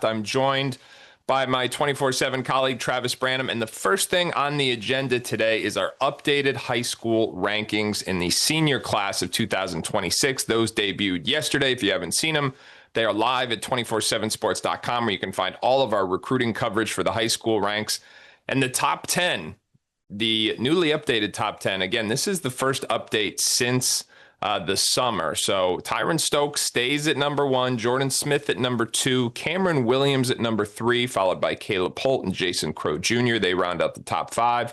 I'm joined by my 24/7 colleague, Travis Branham. And the first thing on the agenda today is our updated high school rankings in the senior class of 2026. Those debuted yesterday. If you haven't seen them, they are live at 247sports.com, where you can find all of our recruiting coverage for the high school ranks. And the top 10, the newly updated top 10, again, this is the first update since the summer. So Tyran Stokes stays at number 1, Jordan Smith at number 2, Cameron Williams at number 3, followed by Caleb Holt and Jason Crowe Jr. They round out the top 5.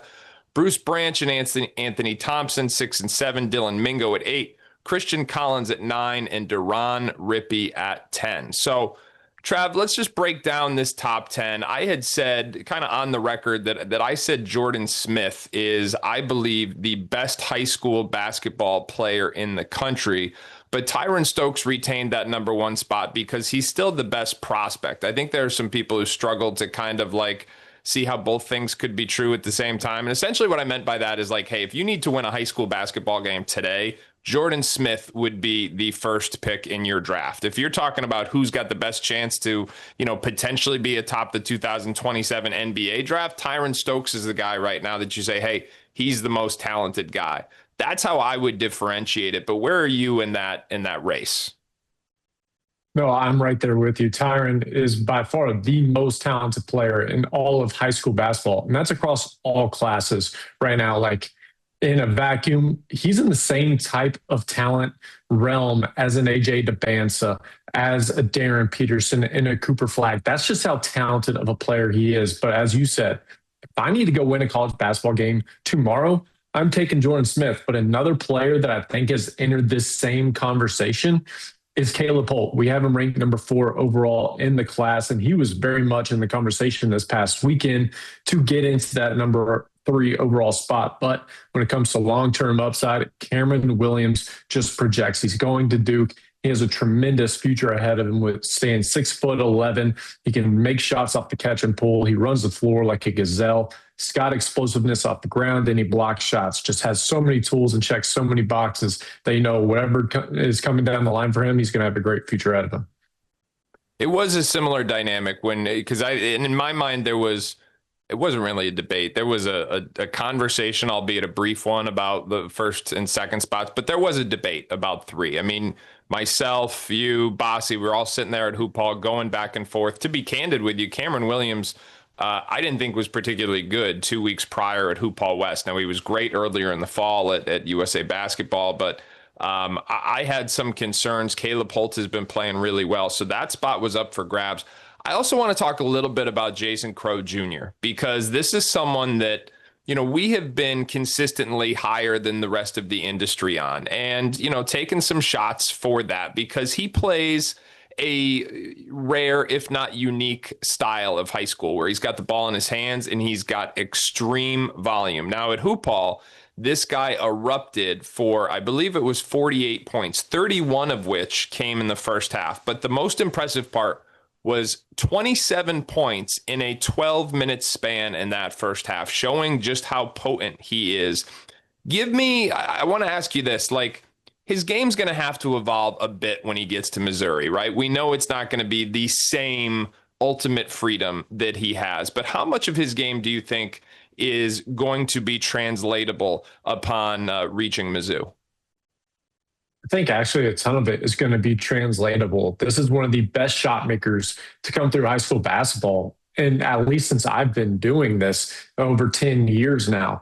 Bruce Branch and Anthony Thompson, 6 and 7, Dylan Mingo at 8, Christian Collins at 9, and Duran Rippey at 10. So Trav, let's just break down this top 10. I had said kind of on the record that I said Jordan Smith is, I believe, the best high school basketball player in the country. But Tyran Stokes retained that number 1 spot because he's still the best prospect. I think there are some people who struggled to kind of like see how both things could be true at the same time. And essentially what I meant by that is like, hey, if you need to win a high school basketball game today, Jordan Smith would be the first pick in your draft. If you're talking about who's got the best chance to, potentially be atop the 2027 NBA draft, Tyran Stokes is the guy right now that you say, hey, he's the most talented guy. That's how I would differentiate it. But where are you in that race? No, I'm right there with you. Tyran is by far the most talented player in all of high school basketball. And that's across all classes right now. Like, in a vacuum, he's in the same type of talent realm as an AJ DeBansa, as a Darren Peterson, and a Cooper Flagg. That's just how talented of a player he is. But as you said, if I need to go win a college basketball game tomorrow, I'm taking Jordan Smith. But another player that I think has entered this same conversation is Caleb Holt. We have him ranked number 4 overall in the class, and he was very much in the conversation this past weekend to get into that number 3 overall spot. But when it comes to long-term upside, Cameron Williams just projects he's going to Duke. He has a tremendous future ahead of him with staying 6'11". He can make shots off the catch and pull. He runs the floor like a gazelle. He's got explosiveness off the ground, and he blocks shots. Just has so many tools and checks so many boxes that, whatever is coming down the line for him, he's going to have a great future ahead of him. It was a similar dynamic because in my mind, it wasn't really a debate. There was a conversation, albeit a brief one, about the first and second spots, but there was a debate about 3. I mean, myself, you, Bossy, we were all sitting there at Hoop Hall going back and forth. To be candid with you, Cameron Williams, I didn't think was particularly good 2 weeks prior at Hoop Hall West. Now, he was great earlier in the fall at USA Basketball, but I had some concerns. Caleb Holt has been playing really well, so that spot was up for grabs. I also want to talk a little bit about Jason Crowe Jr., because this is someone that, we have been consistently higher than the rest of the industry on, and, taking some shots for that because he plays a rare, if not unique, style of high school where he's got the ball in his hands and he's got extreme volume. Now at Hoop Hall, this guy erupted for, I believe it was 48 points, 31 of which came in the first half. But the most impressive part was 27 points in a 12-minute span in that first half, showing just how potent he is. I want to ask you this, his game's going to have to evolve a bit when he gets to Missouri, right? We know it's not going to be the same ultimate freedom that he has, but how much of his game do you think is going to be translatable upon reaching Mizzou? I think actually a ton of it is going to be translatable. This is one of the best shot makers to come through high school basketball. And at least since I've been doing this over 10 years now,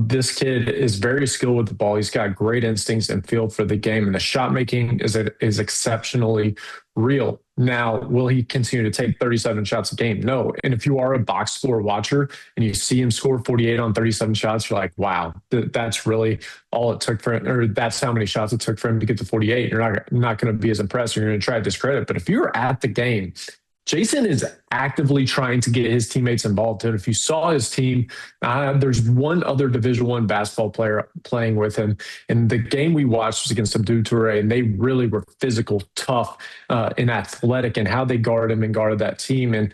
this kid is very skilled with the ball. He's got great instincts and feel for the game. And the shot making is exceptionally real. Now, will he continue to take 37 shots a game? No. And if you are a box score watcher and you see him score 48 on 37 shots, you're like, wow, that's really all it took for him, or that's how many shots it took for him to get to 48. You're not going to be as impressed. You're going to try to discredit. But if you're at the game, Jason is actively trying to get his teammates involved. And if you saw his team, there's one other Division I basketball player playing with him. And the game we watched was against Abdou Toure, and they really were physical, tough, and athletic in how they guarded him and guarded that team. And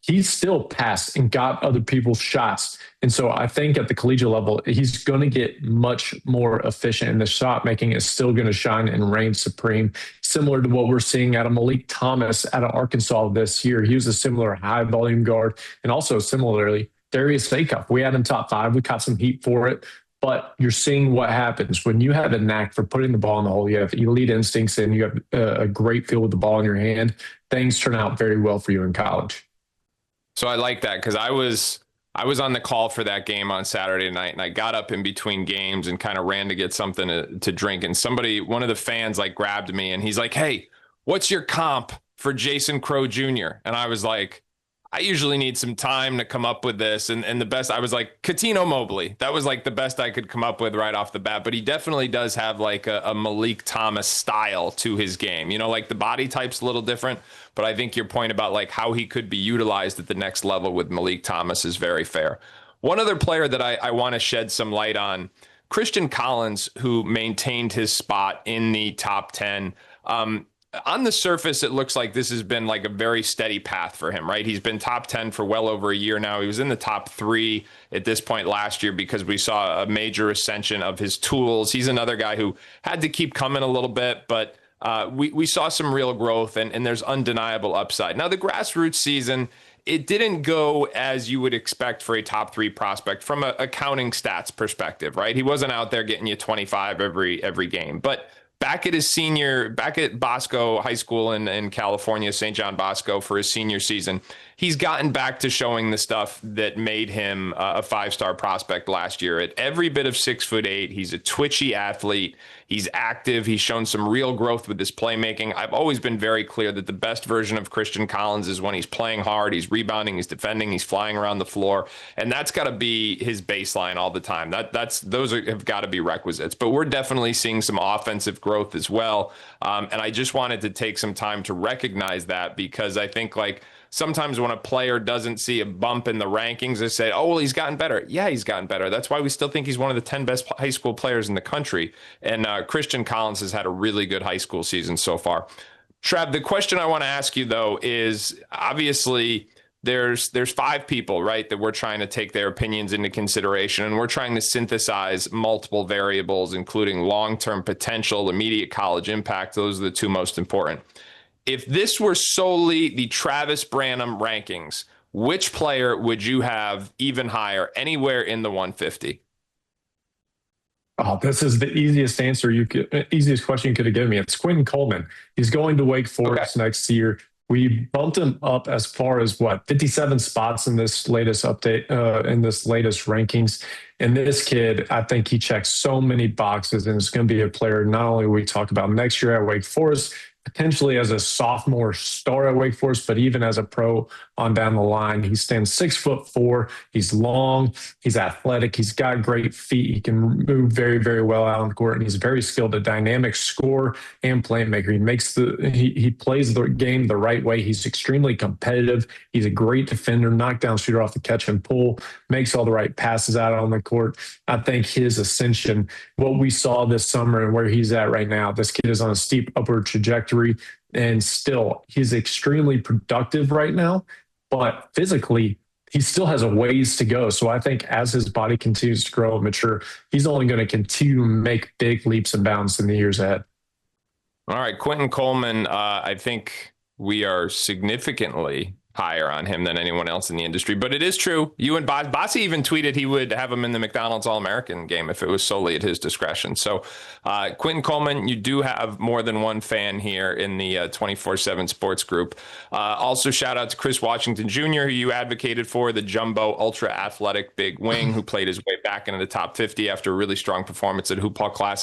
he still passed and got other people's shots. And so I think at the collegiate level, he's going to get much more efficient, and the shot making is still going to shine and reign supreme, similar to what we're seeing out of Malik Thomas out of Arkansas this year. He was a similar high volume guard, and also similarly, Darius Acuff. We had him top 5. We caught some heat for it. But you're seeing what happens when you have a knack for putting the ball in the hole. You have elite instincts and you have a great feel with the ball in your hand. Things turn out very well for you in college. So I like that because I was on the call for that game on Saturday night, and I got up in between games and kind of ran to get something to drink. And one of the fans, like grabbed me and he's like, "Hey, what's your comp for Jason Crowe Jr.?" And I was like, I usually need some time to come up with this. And the best, I was like, Cuttino Mobley. That was like the best I could come up with right off the bat. But he definitely does have like a Malik Thomas style to his game. You know, like the body type's a little different. But I think your point about like how he could be utilized at the next level with Malik Thomas is very fair. One other player that I want to shed some light on, Christian Collins, who maintained his spot in the top 10. On the surface, it looks like this has been like a very steady path for him, right? He's been top 10 for well over a year now. He was in the top 3 at this point last year because we saw a major ascension of his tools. He's another guy who had to keep coming a little bit, but we saw some real growth and there's undeniable upside. Now, the grassroots season, it didn't go as you would expect for a top 3 prospect from a counting stats perspective, right? He wasn't out there getting you 25 every game, but back at Bosco High School in California, St. John Bosco, for his senior season, he's gotten back to showing the stuff that made him a 5-star prospect last year. At every bit of 6'8", he's a twitchy athlete. He's active. He's shown some real growth with his playmaking. I've always been very clear that the best version of Christian Collins is when he's playing hard, he's rebounding, he's defending, he's flying around the floor, and that's got to be his baseline all the time. Those have got to be requisites. But we're definitely seeing some offensive growth as well, and I just wanted to take some time to recognize that because I think like sometimes when a player doesn't see a bump in the rankings, they say, "Oh, well, he's gotten better." Yeah, he's gotten better. That's why we still think he's one of the 10 best high school players in the country. And Christian Collins has had a really good high school season so far. Trav, the question I want to ask you, though, is obviously there's 5 people, right, that we're trying to take their opinions into consideration, and we're trying to synthesize multiple variables, including long-term potential, immediate college impact. Those are the 2 most important. If this were solely the Travis Branham rankings, which player would you have even higher, anywhere in the 150? Oh, this is the easiest question you could have given me. It's Quinton Coleman. He's going to Wake Forest next year. We bumped him up as far as 57 spots in this latest update, in this latest rankings. And this kid, I think he checks so many boxes, and it's going to be a player not only we talk about next year at Wake Forest, potentially as a sophomore star at Wake Forest, but even as a pro on down the line. He stands 6'4". He's long, he's athletic, he's got great feet. He can move very, very well out on the court, and he's very skilled, a dynamic scorer and playmaker. He plays the game the right way. He's extremely competitive. He's a great defender, knockdown shooter off the catch and pull, makes all the right passes out on the court. I think his ascension, what we saw this summer and where he's at right now, this kid is on a steep upward trajectory. And still, he's extremely productive right now, but physically, he still has a ways to go. So I think as his body continues to grow and mature, he's only going to continue to make big leaps and bounds in the years ahead. All right, Quinton Coleman, I think we are significantly higher on him than anyone else in the industry. But it is true. You and Bossy even tweeted he would have him in the McDonald's All-American game if it was solely at his discretion. So Quinton Coleman, you do have more than one fan here in the 24/7 Sports Group. Also, shout out to Chris Washington Jr., who you advocated for, the jumbo ultra athletic big wing who played his way back into the top 50 after a really strong performance at Hoop Hall Classic.